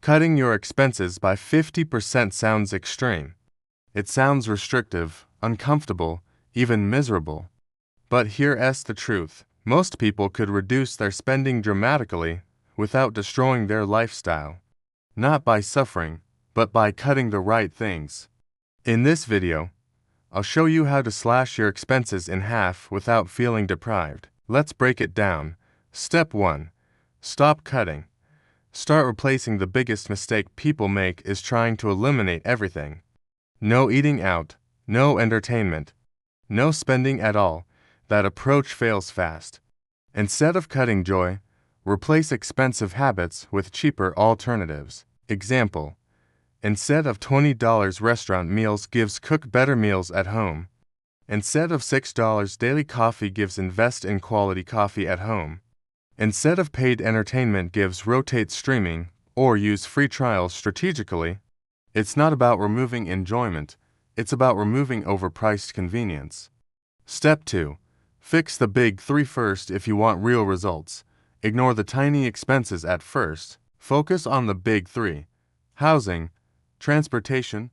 Cutting your expenses by 50% sounds extreme. It sounds restrictive, uncomfortable, even miserable. But here's the truth. Most people could reduce their spending dramatically without destroying their lifestyle. Not by suffering, but by cutting the right things. In this video, I'll show you how to slash your expenses in half without feeling deprived. Let's break it down. Step 1. Stop cutting. Start replacing. The biggest mistake people make is trying to eliminate everything. No eating out, no entertainment, no spending at all. That approach fails fast. Instead of cutting joy, replace expensive habits with cheaper alternatives. Example: instead of $20 restaurant meals, cook better meals at home. Instead of $6 daily coffee, invest in quality coffee at home. Instead of paid entertainment, rotate streaming or use free trials strategically. It's not about removing enjoyment, it's about removing overpriced convenience. Step 2. Fix the big three first. If you want real results, ignore the tiny expenses at first. Focus on the big three: housing, transportation,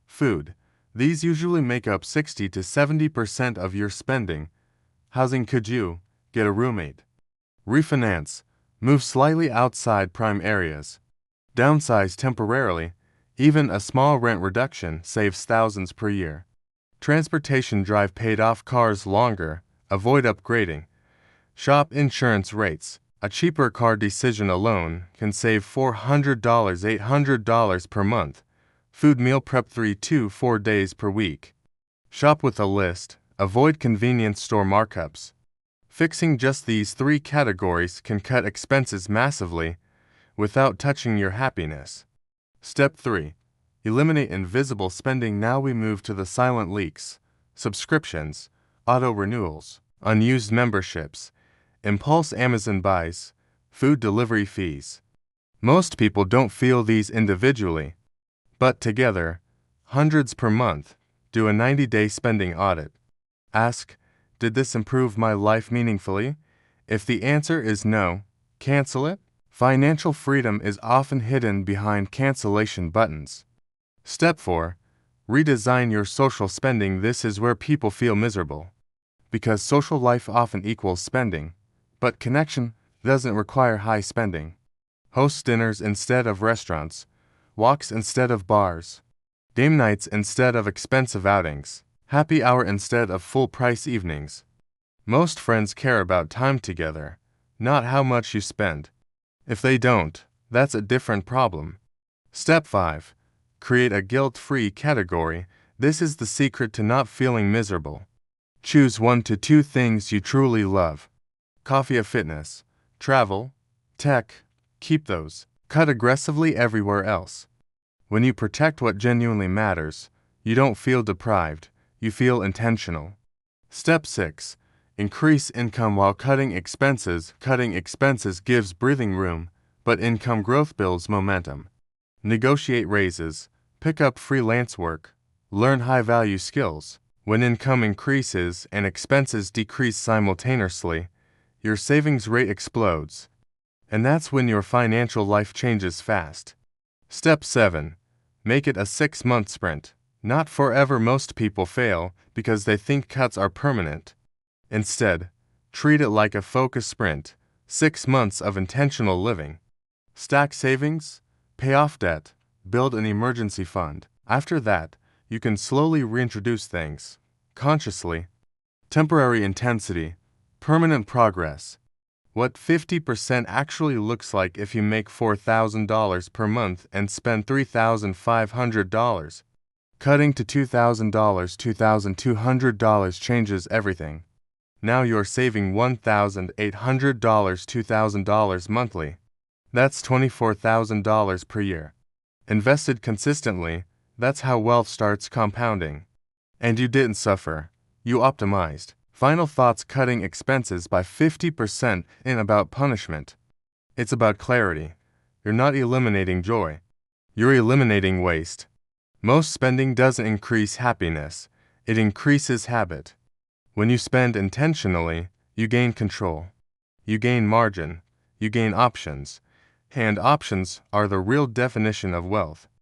food. These usually make up 60 to 70% of your spending. Housing: could you get a roommate? Refinance, move slightly outside prime areas. Downsize temporarily. Even a small rent reduction saves thousands per year. Transportation: drive paid-off cars longer. Avoid upgrading. Shop insurance rates. A cheaper car decision alone can save $400, $800 per month. Food: meal prep 3 to 4 days per week. Shop with a list. Avoid convenience store markups. Fixing just these three categories can cut expenses massively without touching your happiness. Step 3. Eliminate invisible spending. Now we move to the silent leaks: subscriptions, auto renewals, unused memberships, impulse Amazon buys, food delivery fees. Most people don't feel these individually, but together, hundreds per month. Do a 90-day spending audit. Ask, did this improve my life meaningfully? If the answer is no, cancel it. Financial freedom is often hidden behind cancellation buttons. Step 4. Redesign your social spending. This is where people feel miserable, because social life often equals spending, but connection doesn't require high spending. Host dinners instead of restaurants, walks instead of bars, game nights instead of expensive outings, happy hour instead of full-price evenings. Most friends care about time together, not how much you spend. If they don't, that's a different problem. Step 5. Create a guilt-free category. This is the secret to not feeling miserable. Choose 1 to 2 things you truly love. Coffee, fitness, travel, tech. Keep those. Cut aggressively everywhere else. When you protect what genuinely matters, you don't feel deprived, you feel intentional. Step 6. Increase income while cutting expenses. Cutting expenses gives breathing room, but income growth builds momentum. Negotiate raises, pick up freelance work, learn high-value skills. When income increases and expenses decrease simultaneously, your savings rate explodes. And that's when your financial life changes fast. Step 7. Make it a 6-month sprint. Not forever. Most people fail because they think cuts are permanent. Instead, treat it like a focused sprint. 6 months of intentional living. Stack savings, pay off debt, build an emergency fund. After that, you can slowly reintroduce things, consciously. Temporary intensity, permanent progress. What 50% actually looks like if you make $4,000 per month and spend $3,500. Cutting to $2,000, $2,200 changes everything. Now you're saving $1,800, $2,000 monthly. That's $24,000 per year. Invested consistently, that's how wealth starts compounding. And you didn't suffer. You optimized. Final thoughts: cutting expenses by 50% isn't about punishment. It's about clarity. You're not eliminating joy. You're eliminating waste. Most spending doesn't increase happiness. It increases habit. When you spend intentionally, you gain control. You gain margin. You gain options. And options are the real definition of wealth.